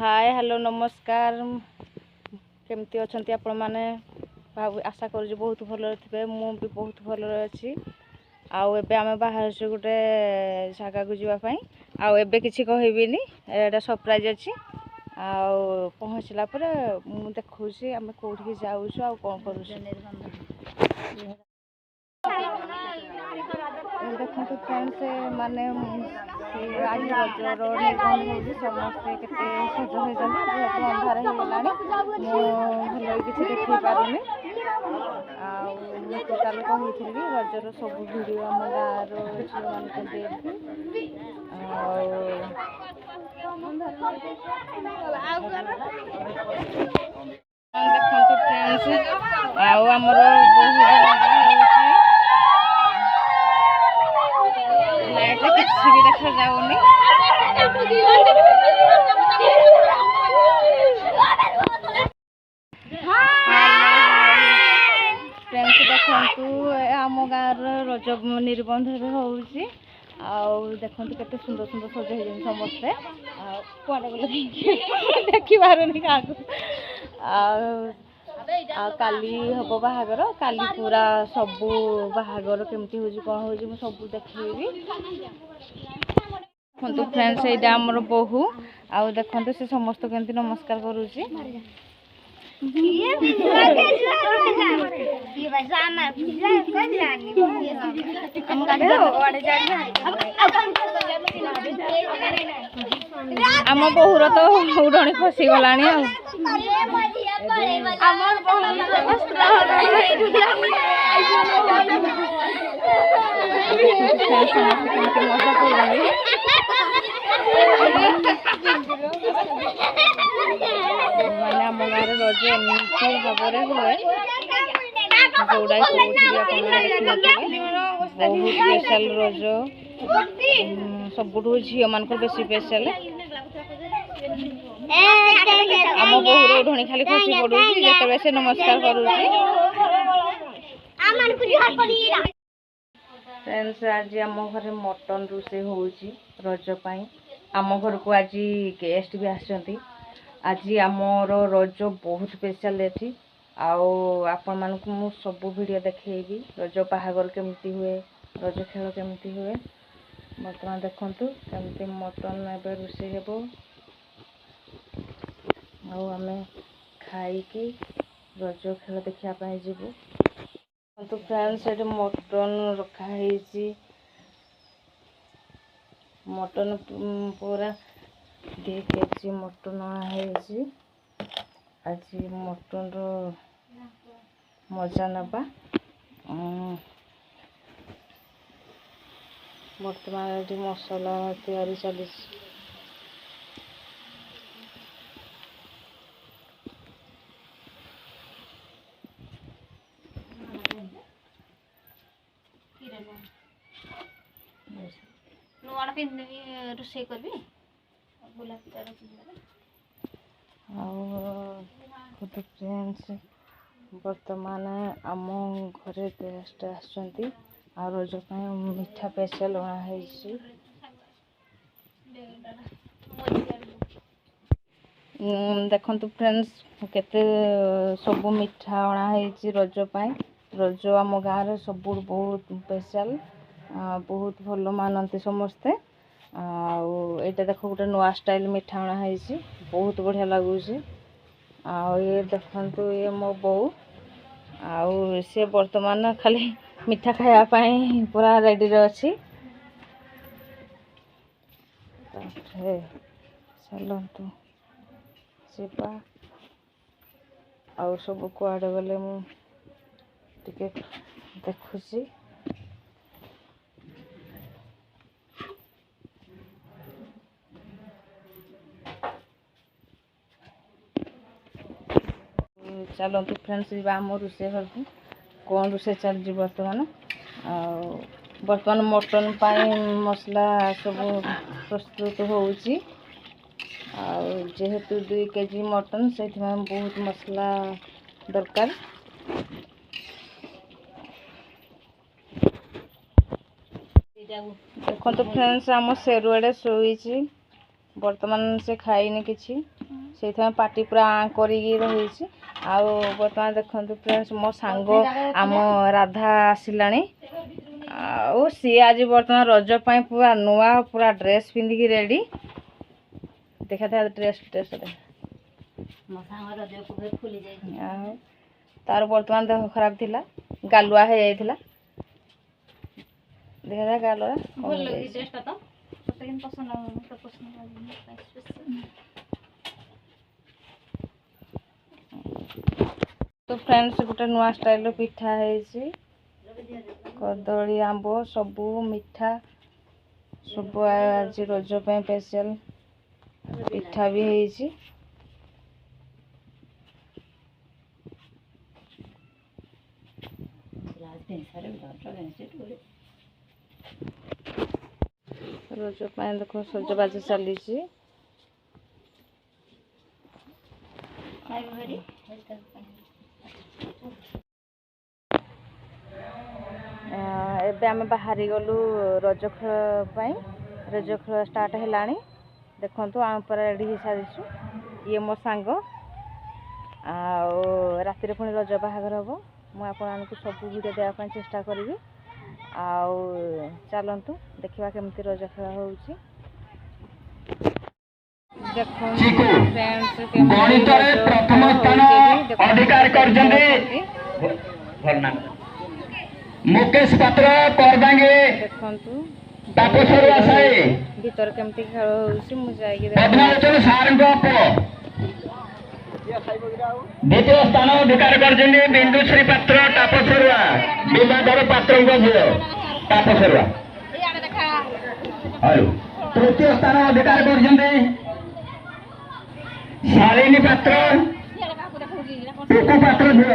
Hi hello नमस्कार केमती अच्छा आपण मैंने आशा कर बहुत भल थे मु भी बहुत भल अच्छी आम बाहर से गोटे जगह को जावाई आबे किसी कहबीनी एटा सरप्राइज अच्छी पहुँचला मुझे देखा आम कौटी जाऊँ आ कौन कर देखो फ्रेंड्स माने आज रजर निबंध हो समस्ते केते सज हो जेहतु अंधार हो गला भल किसी देख पारे आल कही रजर सब भिड आम गाँव झील मान देखो फ्रेंड्स आमर लाइट किसी भी देखा जाऊनी फ्रेंड्स देखु आम गाँव रज निबंध देखु केते सुंदर सुंदर सज हो समस्ते कड़े गले देखी पारे क्या काली हम बाहागर काली पूरा सबू बाहागर केमती हो कौन हो सब देखी देखो फ्रेंड्स यहाँ आमर बोहू आ देखते से समस्त केमती नमस्कार करुच्ची आम बोहूर तो उड़णी खसी गला माने आम गाँव रज एमती भाव हुए जोड़ा बहुत स्पेशल रज सबुठ झील मान बेस स्पेशल आम बोहूर ओढ़णी खाली खसी पड़ुची जिते से नमस्कार करुच्ची फ्रेंड्स आज आम घर मटन रोसे हो रजपाई आम घर को आज गेस्ट भी आसछंती आज आमर रज बहुत स्पेशल एठी आपण मानक मु सब वीडियो देखेबी रज बाहागर केमती हुए रज खेल केमती हुए बर्तमान देखंतु केमती मटन एबे रोसे हेबो आमे खाइकी रज खेल देखा पाई जीवु तो फ्रेंड्स ये मटन रखाई मटन पूरा 2 केजी मटन है आज मटन मजा नबा बर्तमान ये मसला तैयारी चली रोषे करी फ्रेंड्स बर्तमान आम घरे गेस्ट आसछंती आ रज मीठा स्पेशल अणाई देखंतु फ्रेंड्स केते सब मीठा अणाई रजपाई रज आम गाँव सब बहुत स्पेशल बहुत भल मानती समस्ते आईटा देख गोटे नुआ स्टाइल मिठा अणाई बहुत बढ़िया लगुच ये देखु ये मो बो से बर्तमान खाली मिठा खायापाई पूरा रेडी अच्छी चलतु जीवा सब कुआड़े गले मुझे देखुची चलतु फ्रेंड्स आम रोषे घर को कौन रोषे चलती बर्तमान बर्तमान मटन पाई मसला सब प्रस्तुत होची जेहेतु 2 केजी मटन से बहुत मसला दरकार देखो तो फ्रेंड्स आम सेरुआड़े शोची बर्तमान से खाइनी किसी से पार्टी पूरा करी रही बर्तमान देखो फ्रेंड्स मो सांग आम राधा आसला सी आज बर्तमान रज पूरा नुआ पूरा ड्रेस पिंधिकी रेडी देखा था ड्रेस ड्रेस तार बर्तमान देह खराब थिला गालुआ हो जाइथिला देखा था गालुआ तो फ्रेंड्स गोटे नुआ स्टाइल पिठा है कदली आंब सबू मिठा सब आज रज स्पेशल पिठा भी है रज देख सजबाज चली एबे आमे बाहरी गलु रज खेल रज खेल स्टार्ट है देखु आम पूरा रेडी हो सारी ये मो सांग रातिर पुणी रज बाहागर हम मुझे सब वीडियो देवाई चेष्टा करी चलतु देखा केमती रज खेल हो मुकेश पात्र करदांगे भीतर केमती खेल हो सार द्वितीय स्थान अधिकार कर बिंदुश्री पात्र टापसरुआ विवादर पात्र झील टापसरुआ तृतीय स्थान अधिकार कर शालिनी पात्र टुकु पात्र झील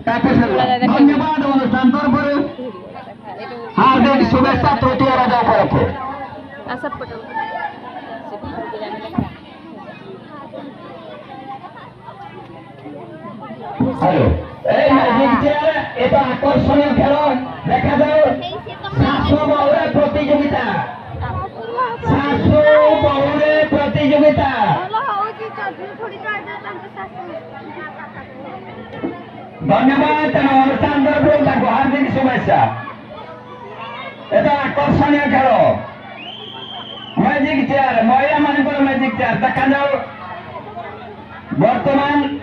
टापसरुआ धन्यवाद अनुष्ठान तरफ हार्दिक शुभेच्छा तृतीय रज उपलक्षे हेलो ए मैजिक चेयर एटा आकर्षणीय खेल देखा जाओ 700 बहुरे प्रतियोगिता 700 बहुरे प्रतियोगिता धन्यवाद अनुष्ठान तरफ हार्दिक शुभेच्छा एटा आकर्षणीय खेल मैजिक चेयर महिला मानकर मैजिक चेयर देखा जाओ वर्तमान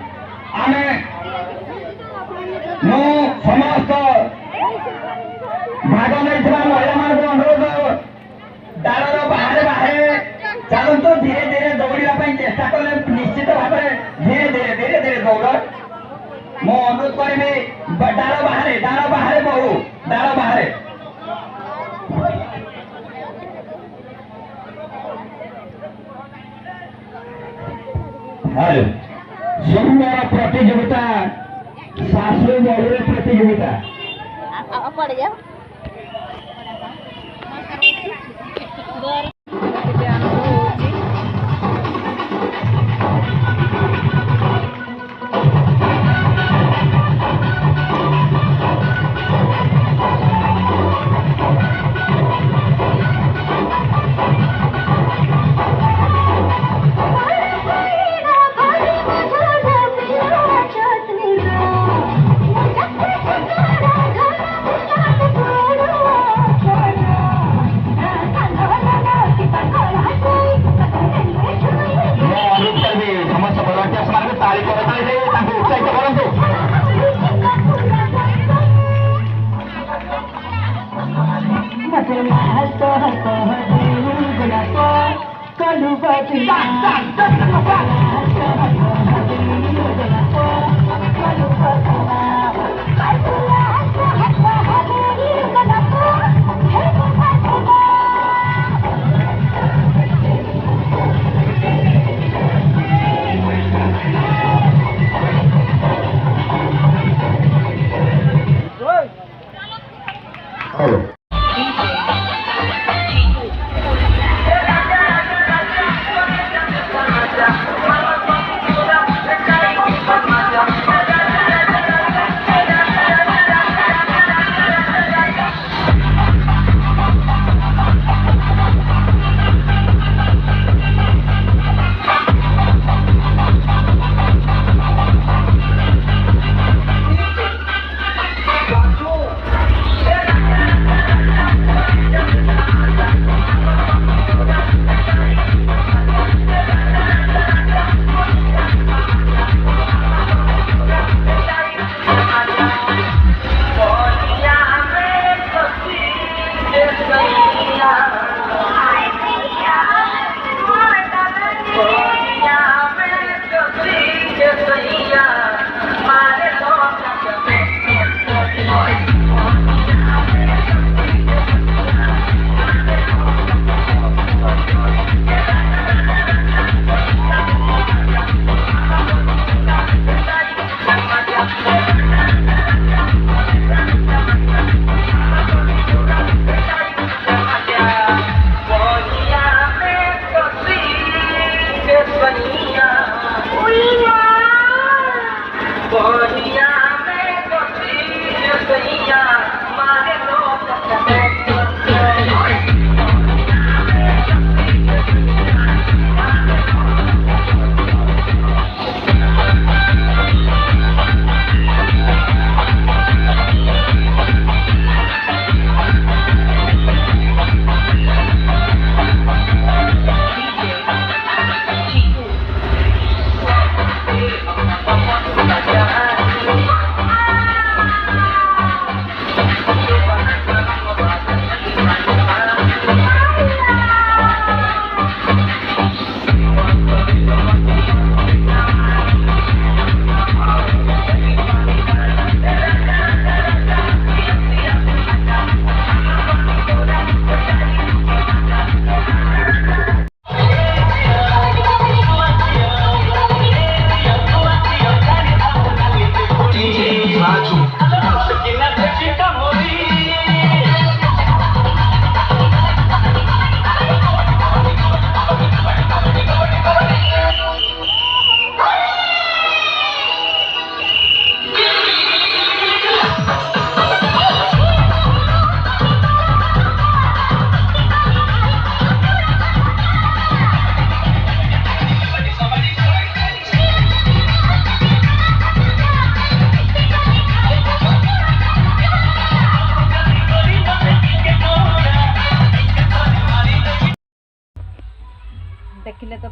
आमे मु समस्त भाग नहीं महिला मान अनुरोध डाल बाहर बाहर चलतु धीरे धीरे दौड़ा चेष्टा कले निश्चित भाव धीरे धीरे धीरे धीरे दौड़ मु अनुरोध करी डाल बाहर बहु डाल बाहर हेलो सुंदर प्रतियोगिता शास्त्रीय बहुरे प्रतियोगिता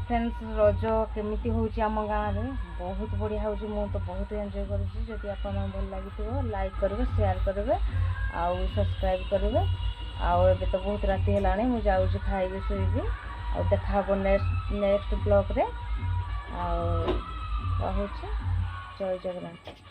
फ्रेंड्स रज केमिति होउची आम गाँव में बहुत बढ़िया होउची मु तो बहुत एंजॉय करूची जदि आपन भल लागिथिबो लाइक करबे शेयर करबे आउ सब्सक्राइब करबे आउ एबे तो बहुत राति हेलाणी मु जाउची खाइबे सोइबे आउ देखाबो नेक्स्ट ब्लॉग रे आउ कहूची जय जगन्नाथ।